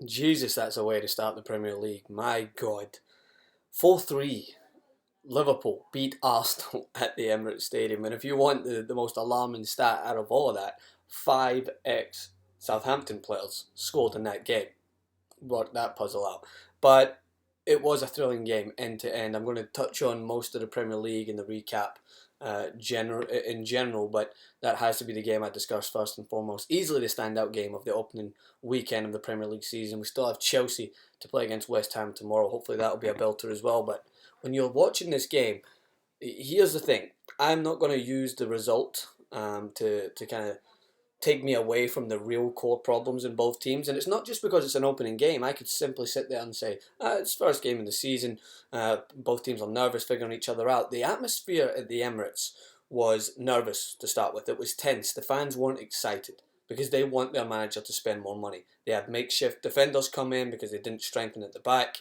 Jesus, that's a way to start the Premier League. My God. 4-3. Liverpool beat Arsenal at the Emirates Stadium. And if you want the most alarming stat out of all of that, 5 ex Southampton players scored in that game. Work that puzzle out. But it was a thrilling game end to end. I'm going to touch on most of the Premier League in the recap in general, but that has to be the game I discuss first and foremost. Easily the standout game of the opening weekend of the Premier League season. We still have Chelsea to play against West Ham tomorrow. Hopefully that'll be a belter as well. But when you're watching this game, here's the thing. I'm not going to use the result to kind of take me away from the real core problems in both teams. And it's not just because it's an opening game. I could simply sit there and say, it's first game of the season. Both teams are nervous, figuring each other out. The atmosphere at the Emirates was nervous to start with. It was tense. The fans weren't excited because they want their manager to spend more money. They had makeshift defenders come in because they didn't strengthen at the back.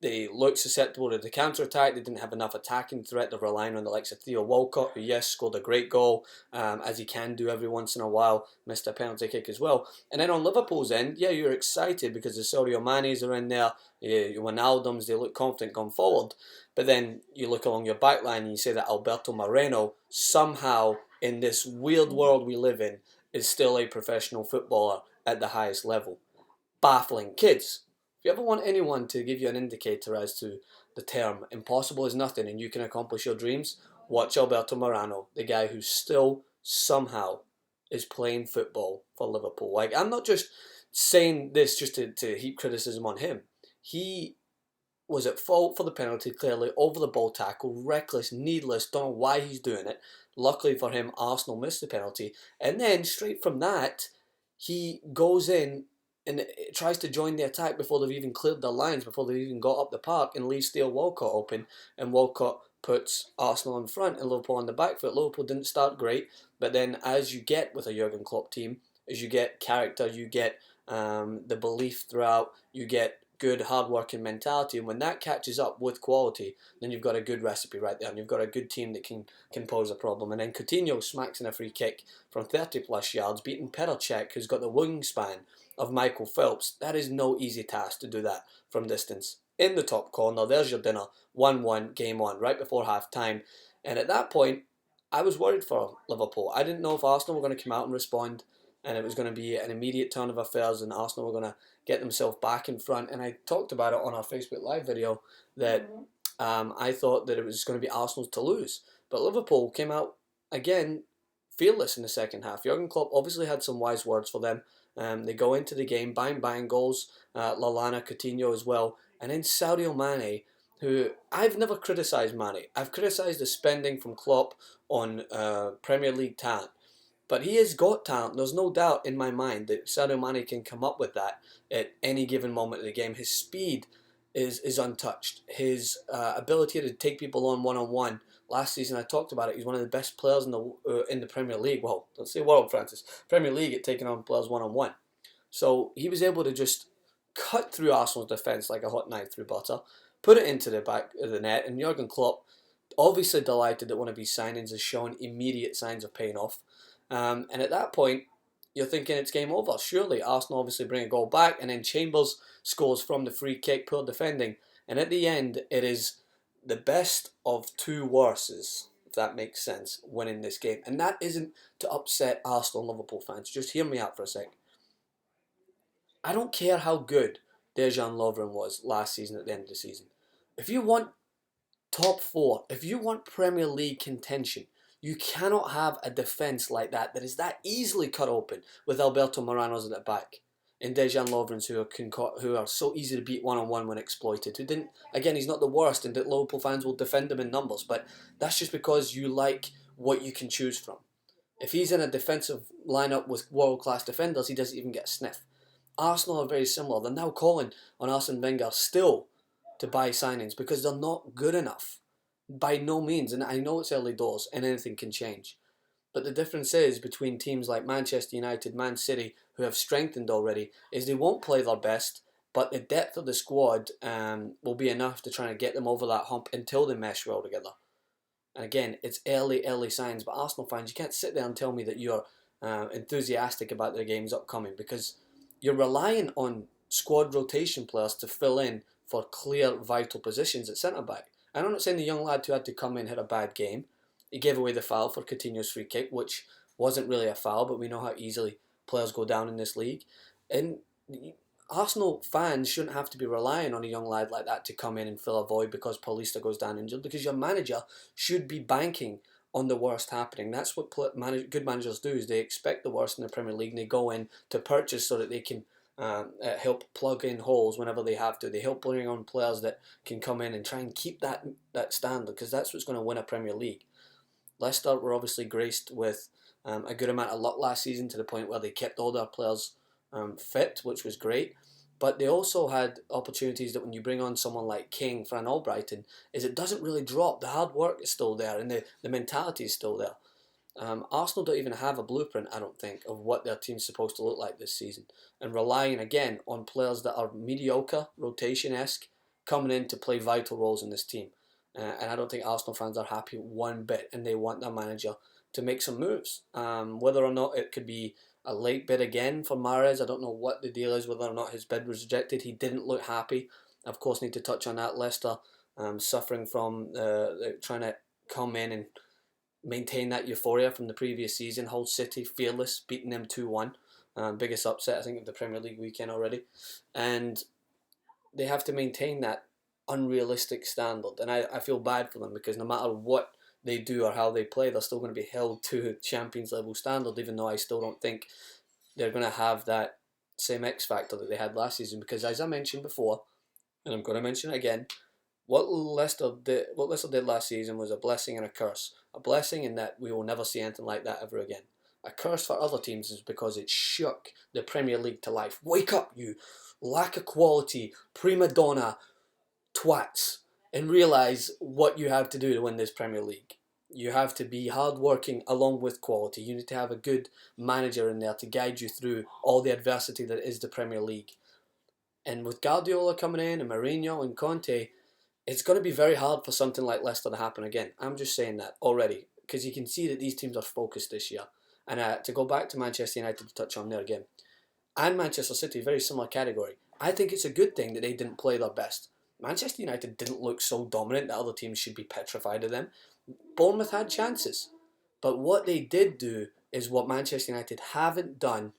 They looked susceptible to the counter-attack. They didn't have enough attacking threat. They're relying on the likes of Theo Walcott, who, yes, scored a great goal, as he can do every once in a while, missed a penalty kick as well. And then on Liverpool's end, yeah, you're excited because the Sadio Manes are in there, your Wijnaldums, they look confident going forward. But then you look along your back line and you say that Alberto Moreno, somehow, in this weird world we live in, is still a professional footballer at the highest level. Baffling. Kids, if you ever want anyone to give you an indicator as to the term impossible is nothing and you can accomplish your dreams, watch Alberto Morano, the guy who still somehow is playing football for Liverpool. Like, I'm not just saying this just to heap criticism on him. He was at fault for the penalty, clearly, over the ball tackle, reckless, needless, don't know why he's doing it. Luckily for him, Arsenal missed the penalty. And then, straight from that, he goes in and tries to join the attack before they've even cleared their lines, before they've even got up the park, and leaves Theo Walcott open, and Walcott puts Arsenal in front and Liverpool on the back foot. Liverpool didn't start great, but then as you get with a Jurgen Klopp team, as you get character, you get the belief throughout, you get good hard-working mentality, and when that catches up with quality, then you've got a good recipe right there, and you've got a good team that can pose a problem. And then Coutinho smacks in a free kick from 30 plus yards, beating Petr who's got the wingspan of Michael Phelps. That is no easy task to do that from distance. In the top corner, there's your dinner, 1-1, game on, right before half-time. And at that point, I was worried for Liverpool. I didn't know if Arsenal were going to come out and respond, and it was going to be an immediate turn of affairs, and Arsenal were going to get themselves back in front. And I talked about it on our Facebook Live video that I thought that it was going to be Arsenal's to lose. But Liverpool came out, again, fearless in the second half. Jurgen Klopp obviously had some wise words for them. They go into the game, bang goals, Lallana, Coutinho as well. And then Sadio Mane, who I've never criticised Mane. I've criticised the spending from Klopp on Premier League talent. But he has got talent. There's no doubt in my mind that Sadio Mane can come up with that at any given moment of the game. His speed is untouched. His ability to take people on one. Last season I talked about it. He's one of the best players in the Premier League. Well, let's say world, Francis. Premier League at taking on players one. So he was able to just cut through Arsenal's defence like a hot knife through butter, put it into the back of the net, and Jurgen Klopp, obviously delighted that one of his signings has shown immediate signs of paying off. And at that point, you're thinking it's game over. Surely Arsenal obviously bring a goal back, and then Chambers scores from the free kick, poor defending. And at the end, it is the best of two worses, if that makes sense, winning this game. And that isn't to upset Arsenal and Liverpool fans. Just hear me out for a sec. I don't care how good Dejan Lovren was last season at the end of the season. If you want top four, if you want Premier League contention, you cannot have a defence like that is that easily cut open with Alberto Morano's at the back and Dejan Lovren's who are so easy to beat one-on-one when exploited. Who didn't, again, he's not the worst, and that Liverpool fans will defend him in numbers, but that's just because you like what you can choose from. If he's in a defensive lineup with world-class defenders, he doesn't even get a sniff. Arsenal are very similar. They're now calling on Arsene Wenger still to buy signings because they're not good enough. By no means, and I know it's early doors and anything can change. But the difference is between teams like Manchester United, Man City, who have strengthened already, is they won't play their best, but the depth of the squad will be enough to try and get them over that hump until they mesh well together. And again, it's early signs, but Arsenal fans, you can't sit there and tell me that you're enthusiastic about the games upcoming because you're relying on squad rotation players to fill in for clear vital positions at centre back. And I'm not saying the young lad who had to come in had a bad game. He gave away the foul for Coutinho's free kick, which wasn't really a foul, but we know how easily players go down in this league. And Arsenal fans shouldn't have to be relying on a young lad like that to come in and fill a void because Paulista goes down injured, because your manager should be banking on the worst happening. That's what good managers do, is they expect the worst in the Premier League and they go in to purchase so that they can help plug in holes whenever they have to. They help bring on players that can come in and try and keep that standard, because that's what's going to win a Premier League. Leicester were obviously graced with a good amount of luck last season, to the point where they kept all their players fit, which was great. But they also had opportunities that when you bring on someone like King, Fran Albrighton, is it doesn't really drop. The hard work is still there and the mentality is still there. Arsenal don't even have a blueprint, I don't think, of what their team's supposed to look like this season. And relying, again, on players that are mediocre, rotation-esque, coming in to play vital roles in this team. And I don't think Arsenal fans are happy one bit, and they want their manager to make some moves. Whether or not it could be a late bid again for Mahrez, I don't know what the deal is, whether or not his bid was rejected. He didn't look happy. Of course, need to touch on that. Leicester suffering from trying to come in and maintain that euphoria from the previous season. Hull City, fearless, beating them 2-1. Biggest upset, I think, of the Premier League weekend already. And they have to maintain that unrealistic standard. And I feel bad for them, because no matter what they do or how they play, they're still going to be held to Champions level standard, even though I still don't think they're going to have that same X factor that they had last season. Because as I mentioned before, and I'm going to mention it again, what Leicester did last season was a blessing and a curse. A blessing in that we will never see anything like that ever again. A curse for other teams is because it shook the Premier League to life. Wake up, you lack of quality, prima donna twats, and realise what you have to do to win this Premier League. You have to be hard-working along with quality. You need to have a good manager in there to guide you through all the adversity that is the Premier League. And with Guardiola coming in and Mourinho and Conte, it's going to be very hard for something like Leicester to happen again. I'm just saying that already, because you can see that these teams are focused this year. And to go back to Manchester United to touch on there again, and Manchester City, very similar category. I think it's a good thing that they didn't play their best. Manchester United didn't look so dominant that other teams should be petrified of them. Bournemouth had chances. But what they did do is what Manchester United haven't done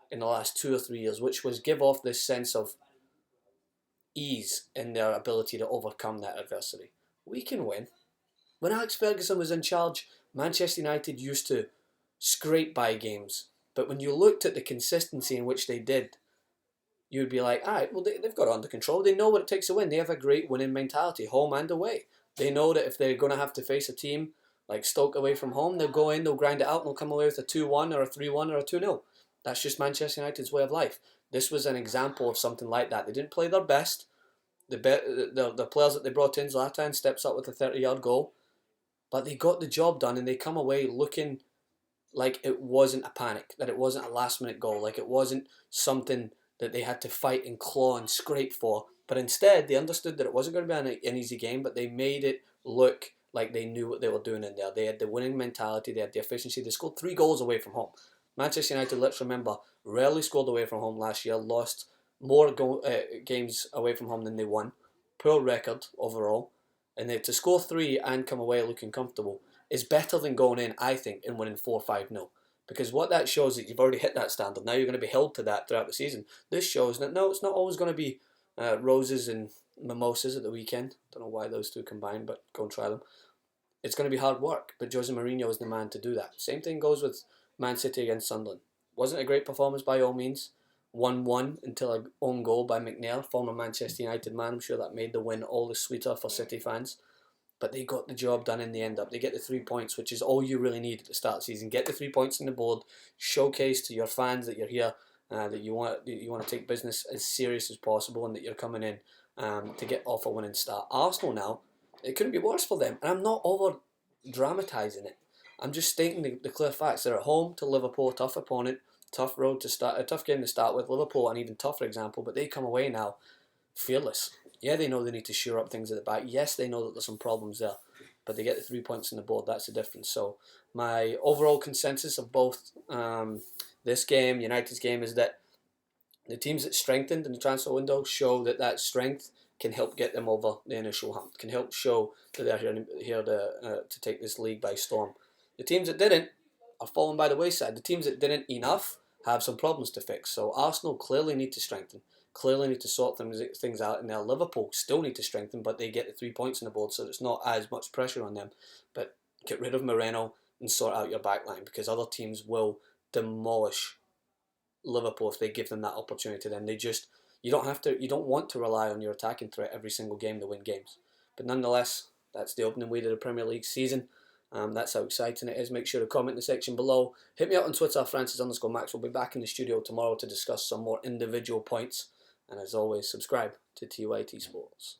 in the last 2 or 3 years, which was give off this sense of ease in their ability to overcome that adversity. We can win. When Alex Ferguson was in charge, Manchester United used to scrape by games. But when you looked at the consistency in which they did, you would be like, all right, well, they've got it under control. They know what it takes to win. They have a great winning mentality, home and away. They know that if they're going to have to face a team like Stoke away from home, they'll go in, they'll grind it out, and they'll come away with a 2-1 or a 3-1 or a 2-0. That's just Manchester United's way of life. This was an example of something like that. They didn't play their best. The players that they brought in, Zlatan steps up with a 30-yard goal, but they got the job done, and they come away looking like it wasn't a panic, that it wasn't a last-minute goal, like it wasn't something that they had to fight and claw and scrape for. But instead, they understood that it wasn't going to be an easy game, but they made it look like they knew what they were doing in there. They had the winning mentality, they had the efficiency. They scored 3 goals away from home. Manchester United, let's remember, rarely scored away from home last year, lost more games away from home than they won. Poor record overall. And to score 3 and come away looking comfortable is better than going in, I think, and winning 4-5-0. Because what that shows is that you've already hit that standard. Now you're going to be held to that throughout the season. This shows that, no, it's not always going to be roses and mimosas at the weekend. Don't know why those two combine, but go and try them. It's going to be hard work, but Jose Mourinho is the man to do that. Same thing goes with Man City against Sunderland. Wasn't a great performance by all means. 1-1 until an own goal by McNair, former Manchester United man. I'm sure that made the win all the sweeter for City fans. But they got the job done in the end up. They get the 3 points, which is all you really need at the start of the season. Get the 3 points on the board. Showcase to your fans that you're here, that you want to take business as serious as possible, and that you're coming in to get off a winning start. Arsenal now, it couldn't be worse for them. And I'm not over dramatising it. I'm just stating the clear facts. They're at home to Liverpool, tough opponent, tough road to start, a tough game to start with. Liverpool, an even tougher example, but they come away now fearless. Yeah, they know they need to shore up things at the back. Yes, they know that there's some problems there, but they get the 3 points on the board. That's the difference. So my overall consensus of both this game, United's game, is that The teams that strengthened in the transfer window show that that strength can help get them over the initial hump, can help show that they're here to take this league by storm. The teams that didn't are falling by the wayside. The teams that didn't enough have some problems to fix. So Arsenal clearly need to strengthen, clearly need to sort things out, and now Liverpool still need to strengthen, but they get the 3 points on the board, so it's not as much pressure on them. But get rid of Moreno and sort out your back line, because other teams will demolish Liverpool if they give them that opportunity. Then you don't want to rely on your attacking threat every single game to win games. But nonetheless, that's the opening week of the Premier League season. That's how exciting it is. Make sure to comment in the section below. Hit me out on Twitter, Francis_Max. We'll be back in the studio tomorrow to discuss some more individual points. And as always, subscribe to TYT Sports.